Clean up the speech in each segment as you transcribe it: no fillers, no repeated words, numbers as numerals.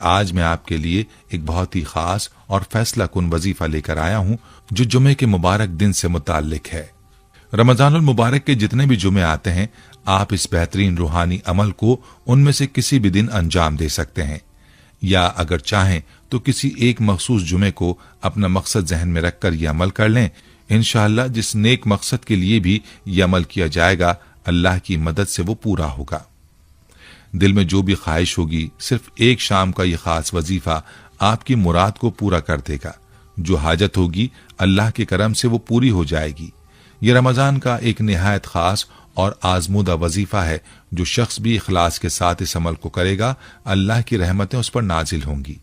आज मैं आपके लिए एक बहुत ही खास और फैसला कुन वजीफा लेकर आया हूं जो जुमे के मुबारक दिन से मुताल्लिक है। रमजानुल मुबारक के जितने भी जुमे आते हैं, आप इस बेहतरीन रूहानी अमल को उनमें से किसी भी दिन अंजाम दे सकते हैं, या अगर चाहें तो किसी एक मखसूस जुमे को अपना मकसद जहन में रखकर यह अमल कर लें। इंशाअल्लाह जिस नेक मकसद के लिए भी यह अमल किया जाएगा, अल्लाह की मदद से वो पूरा होगा। दिल में जो भी ख्वाहिश होगी, सिर्फ एक शाम का यह खास वजीफा आपकी मुराद को पूरा कर देगा। जो हाजत होगी अल्लाह के करम से वो पूरी हो जाएगी। यह रमजान का एक निहायत खास और आजमूदा वजीफा है। जो शख्स भी इखलास के साथ इस अमल को करेगा, अल्लाह की रहमतें उस पर नाजिल होंगी।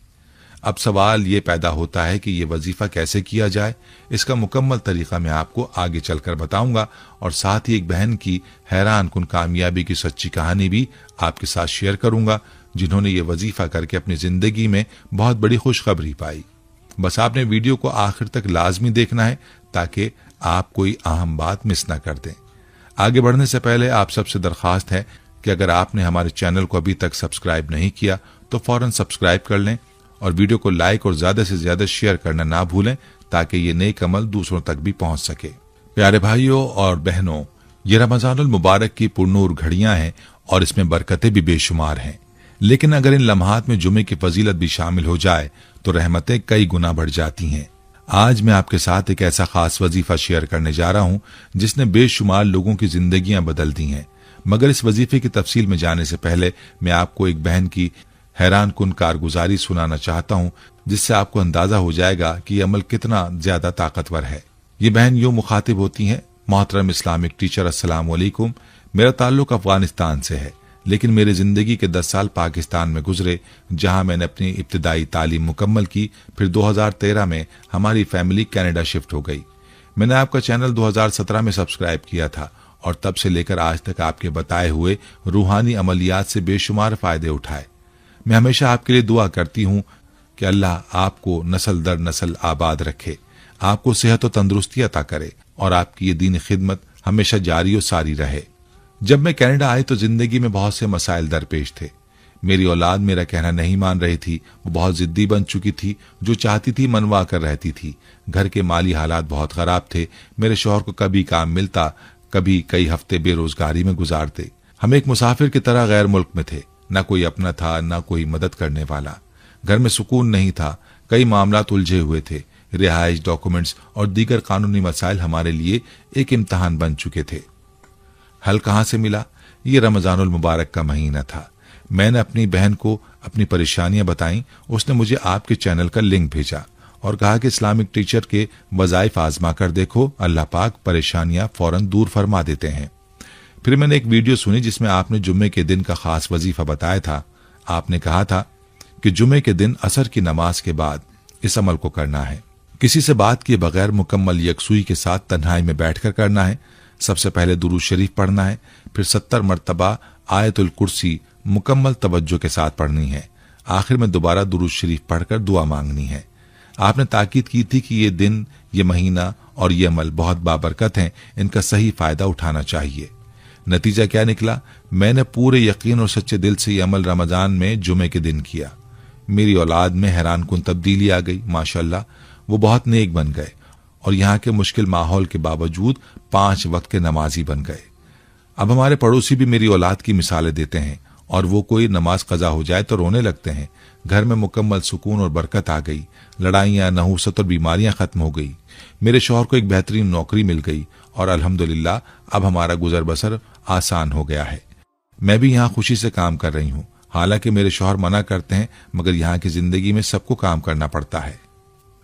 अब सवाल ये पैदा होता है कि यह वजीफा कैसे किया जाए। इसका मुकम्मल तरीका मैं आपको आगे चलकर बताऊंगा और साथ ही एक बहन की हैरान कुन कामयाबी की सच्ची कहानी भी आपके साथ शेयर करूंगा, जिन्होंने ये वजीफा करके अपनी जिंदगी में बहुत बड़ी खुशखबरी पाई। बस आपने वीडियो को आखिर तक लाजमी देखना है ताकि आप कोई अहम बात मिस ना कर दें। आगे बढ़ने से पहले आप सबसे दरखास्त है कि अगर आपने हमारे चैनल को अभी तक सब्सक्राइब नहीं किया तो फौरन सब्सक्राइब कर लें और वीडियो को लाइक और ज्यादा से ज्यादा शेयर करना ना भूलें ताकि ये नेक अमल दूसरों तक भी पहुंच सके। प्यारे भाइयों और बहनों, ये रमजानुल मुबारक की पुरनूर घड़ियां हैं और इसमें बरकतें भी बेशुमार हैं। लेकिन अगर इन लम्हात में जुमे की फजीलत भी शामिल हो जाए तो रहमतें कई गुना बढ़ जाती हैं। आज मैं आपके साथ एक ऐसा खास वजीफा शेयर करने जा रहा हूं जिसने बेशुमार लोगों की जिंदगियां बदल दी हैं। मगर इस वजीफे की तफसील में जाने से पहले मैं आपको एक बहन की हैरान कुन कारगुजारी सुनाना चाहता हूं, जिससे आपको अंदाजा हो जाएगा कि यह अमल कितना ज्यादा ताकतवर है। ये बहन यूं मुखातिब होती हैं, मोहतरम इस्लामिक टीचर, अस्सलाम वालेकुम। मेरा ताल्लुक अफगानिस्तान से है, लेकिन मेरी जिंदगी के 10 साल पाकिस्तान में गुजरे, जहां मैंने अपनी इब्तिदाई तालीम मुकम्मल की। फिर 2013 में हमारी फैमिली कनाडा शिफ्ट हो गई। मैंने आपका चैनल 2017 में सब्सक्राइब किया था और तब से लेकर आज तक आपके बताए हुए रूहानी अमलियात से बेशुमार फायदे उठाए। मैं हमेशा आपके लिए दुआ करती हूं कि अल्लाह आपको नस्ल दर नस्ल आबाद रखे, आपको सेहत और तंदुरुस्ती अता करे और आपकी ये दीनी खिदमत हमेशा जारी और सारी रहे। जब मैं कनाडा आई तो जिंदगी में बहुत से मसाइल दरपेश थे। मेरी औलाद मेरा कहना नहीं मान रही थी, वो बहुत जिद्दी बन चुकी थी, जो चाहती थी मनवा कर रहती थी। घर के माली हालात बहुत खराब थे। मेरे शौहर को कभी काम मिलता, कभी कई हफ्ते बेरोजगारी में गुजारते। हम एक मुसाफिर की तरह गैर मुल्क में थे, न कोई अपना था न कोई मदद करने वाला। घर में सुकून नहीं था, कई मामलात उलझे हुए थे। रिहाइश, डॉक्यूमेंट्स और दीगर कानूनी मसाइल हमारे लिए एक इम्तहान बन चुके थे। हल कहां से मिला? ये रमजानुल मुबारक का महीना था। मैंने अपनी बहन को अपनी परेशानियां बताई। उसने मुझे आपके चैनल का लिंक भेजा और कहा कि इस्लामिक टीचर के वज़ाइफ आजमा कर देखो, अल्लाह पाक परेशानियां फौरन दूर फरमा देते हैं। फिर मैंने एक वीडियो सुनी जिसमें आपने जुम्मे के दिन का खास वजीफा बताया था। आपने कहा था कि जुम्मे के दिन असर की नमाज के बाद इस अमल को करना है। किसी से बात किए बगैर मुकम्मल यकसुई के साथ तन्हाई में बैठकर करना है। सबसे पहले दुरूद शरीफ पढ़ना है, फिर 70 मरतबा आयतुल कुर्सी मुकम्मल तवज्जो के साथ पढ़नी है। आखिर में दोबारा दुरूद शरीफ पढ़कर दुआ मांगनी है। आपने ताकीद की थी कि ये दिन, ये महीना और ये अमल बहुत बाबरकत हैं, इनका सही फायदा उठाना चाहिए। नतीजा क्या निकला? मैंने पूरे यकीन और सच्चे दिल से ये अमल रमजान में जुमे के दिन किया। मेरी औलाद में हैरान कुन तब्दीली आ गई। माशाल्लाह, वो बहुत नेक बन गए और यहाँ के मुश्किल माहौल के बावजूद 5 वक्त के नमाजी बन गए। अब हमारे पड़ोसी भी मेरी औलाद की मिसालें देते हैं और वो कोई नमाज कजा हो जाए तो रोने लगते हैं। घर में मुकम्मल सुकून और बरकत आ गई। लड़ाइयां, नहूसत और बीमारियां खत्म हो गई। मेरे शौहर को एक बेहतरीन नौकरी मिल गई और अल्हम्दुलिल्लाह अब हमारा गुजर बसर आसान हो गया है। मैं भी यहाँ खुशी से काम कर रही हूँ। हालांकि मेरे शौहर मना करते हैं, मगर यहाँ की जिंदगी में सबको काम करना पड़ता है।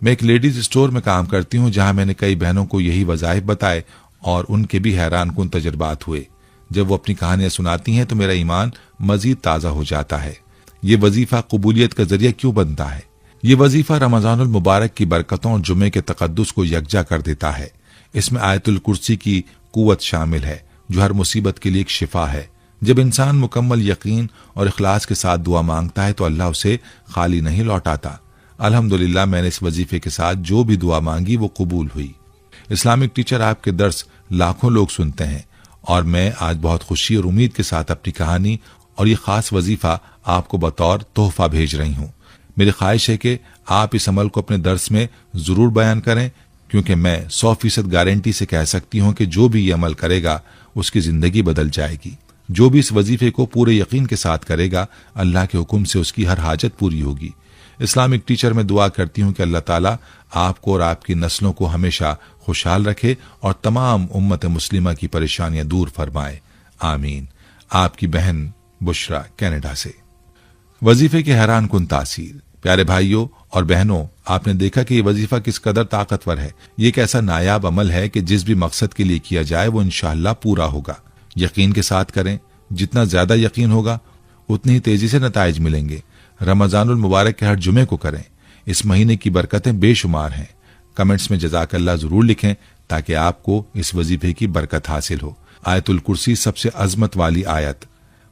मैं एक लेडीज स्टोर में काम करती हूँ, जहां मैंने कई बहनों को यही वज़ाइफ बताए और उनके भी हैरान कुन तजुर्बात हुए। जब वो अपनी कहानियां सुनाती हैं तो मेरा ईमान मजीद ताज़ा हो जाता है। ये वजीफा कबूलियत का जरिया क्यों बनता है? ये वजीफा रमजानुल मुबारक की बरकतों और जुमे के तकद्दुस को यकजा कर देता है। इसमें आयतुल कुर्सी की कुव्वत शामिल है, जो हर मुसीबत के लिए एक शिफा है। जब इंसान मुकम्मल यकीन और इखलास के साथ दुआ मांगता है तो अल्लाह उसे खाली नहीं लौटाता। अल्हम्दुलिल्लाह, मैंने इस वजीफे के साथ जो भी दुआ मांगी वो कबूल हुई। इस्लामिक टीचर आपके दर्स लाखों लोग सुनते हैं और मैं आज बहुत खुशी और उम्मीद के साथ अपनी कहानी और ये खास वजीफा आपको बतौर तोहफा भेज रही हूँ। मेरी ख्वाहिश है कि आप इस अमल को अपने दर्स में जरूर बयान करें, क्योंकि मैं 100% गारंटी से कह सकती हूं कि जो भी ये अमल करेगा उसकी जिंदगी बदल जाएगी। जो भी इस वजीफे को पूरे यकीन के साथ करेगा, अल्लाह के हुक्म से उसकी हर हाजत पूरी होगी। इस्लामिक टीचर में दुआ करती हूं कि अल्लाह ताला आपको और आपकी नस्लों को हमेशा खुशहाल रखे और तमाम उम्मत मुस्लिमा की परेशानियां दूर फरमाए। आमीन। आपकी बहन बुशरा, कनाडा से। वजीफे की हैरान कुन तासीर। प्यारे भाइयों और बहनों, आपने देखा कि ये वजीफा किस कदर ताकतवर है। ये एक ऐसा नायाब अमल है कि जिस भी मकसद के लिए किया जाए वो इंशाअल्लाह पूरा होगा। यकीन के साथ करें, जितना ज्यादा यकीन होगा उतनी ही तेजी से नताइज मिलेंगे। रमजानुल मुबारक के हर जुमे को करें। इस महीने की बरकतें बेशुमार हैं। कमेंट्स में जज़ाकल्लाह जरूर लिखें ताकि आपको इस वजीफे की बरकत हासिल हो। आयतुल कुर्सी सबसे अजमत वाली आयत।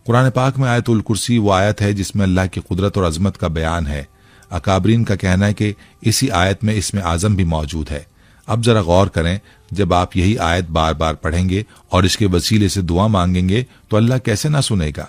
कुरान पाक में आयतुल कुर्सी वो आयत है जिसमें अल्लाह की कुदरत और अजमत का बयान है। अकाबरीन का कहना है कि इसी आयत में इसमें आजम भी मौजूद है। अब जरा गौर करें, जब आप यही आयत बार बार पढ़ेंगे और इसके वसीले से दुआ मांगेंगे तो अल्लाह कैसे ना सुनेगा।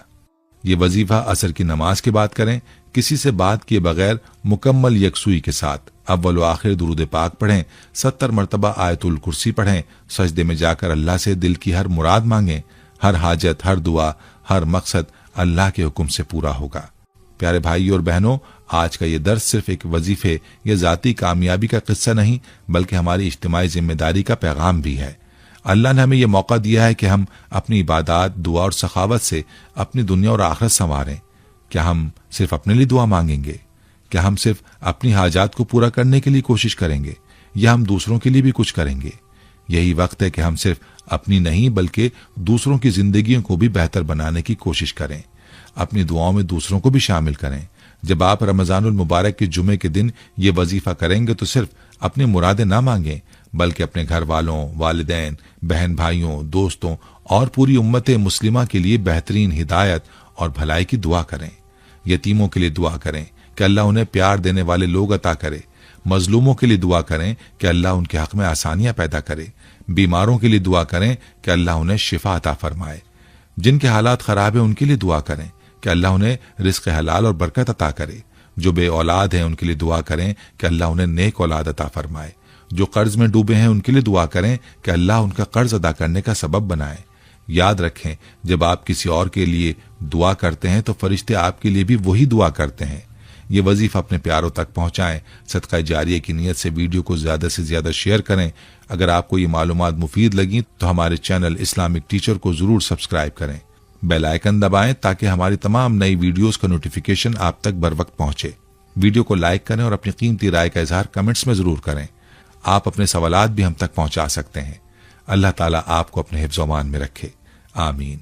ये वजीफा असर की नमाज के बाद करें, किसी से बात किए बगैर मुकम्मल यकसुई के साथ। अव्वल व आखिर दुरूद पाक पढ़ें, 70 मरतबा आयतुल कुर्सी पढ़ें, सजदे में जाकर अल्लाह से दिल की हर मुराद मांगें। हर हाजत, हर दुआ, हर मकसद अल्लाह के हुक्म से पूरा होगा। प्यारे भाई और बहनों, आज का ये दर्स सिर्फ एक वजीफे या जाती कामयाबी का किस्सा नहीं, बल्कि हमारी इज्तिमाई जिम्मेदारी का पैगाम भी है। अल्लाह ने हमें यह मौका दिया है कि हम अपनी इबादत, दुआ और सखावत से अपनी दुनिया और आखिरत संवारें। क्या हम सिर्फ अपने लिए दुआ मांगेंगे? क्या हम सिर्फ अपनी हाजात को पूरा करने के लिए कोशिश करेंगे, या हम दूसरों के लिए भी कुछ करेंगे? यही वक्त है कि हम सिर्फ अपनी नहीं बल्कि दूसरों की जिंदगियों को भी बेहतर बनाने की कोशिश करें। अपनी दुआओं में दूसरों को भी शामिल करें। जब आप रमजानुल मुबारक के जुमे के दिन ये वजीफा करेंगे तो सिर्फ अपनी मुरादें ना मांगें, बल्कि अपने घर वालों, वालिदैन, बहन भाइयों, दोस्तों और पूरी उम्मत मुस्लिमा के लिए बेहतरीन हिदायत और भलाई की दुआ करें। यतीमों के लिए दुआ करें कि अल्लाह उन्हें प्यार देने वाले लोग अता करे। मजलूमों के लिए दुआ करें कि अल्लाह उनके हक में आसानियां पैदा करे। बीमारों के लिए दुआ करें कि अल्लाह उन्हें शिफा अता फरमाए। जिनके हालात खराब है उनके लिए दुआ करें कि अल्लाह उन्हें रिज़्क़ हलाल और बरकत अता करे। जो बे औलाद हैं उनके लिए दुआ करें कि अल्लाह उन्हें नेक औलाद अता फरमाए। जो कर्ज में डूबे हैं उनके लिए दुआ करें कि अल्लाह उनका कर्ज अदा करने का सबब बनाए। याद रखें, जब आप किसी और के लिए दुआ करते हैं तो फरिश्ते आपके लिए भी वही दुआ करते हैं। ये वजीफा अपने प्यारों तक पहुंचाएं। सदका जारिया की नीयत से वीडियो को ज्यादा से ज्यादा शेयर करें। अगर आपको ये मालूमात मुफीद लगी तो हमारे चैनल इस्लामिक टीचर को जरूर सब्सक्राइब करें। बेल आइकन दबाएं ताकि हमारी तमाम नई वीडियोस का नोटिफिकेशन आप तक बर वक्त पहुंचे। वीडियो को लाइक करें और अपनी कीमती राय का इजहार कमेंट्स में जरूर करें। आप अपने सवालात भी हम तक पहुंचा सकते हैं। अल्लाह ताला आपको अपने हिफ्ज़-ओ-अमान में रखे। आमीन।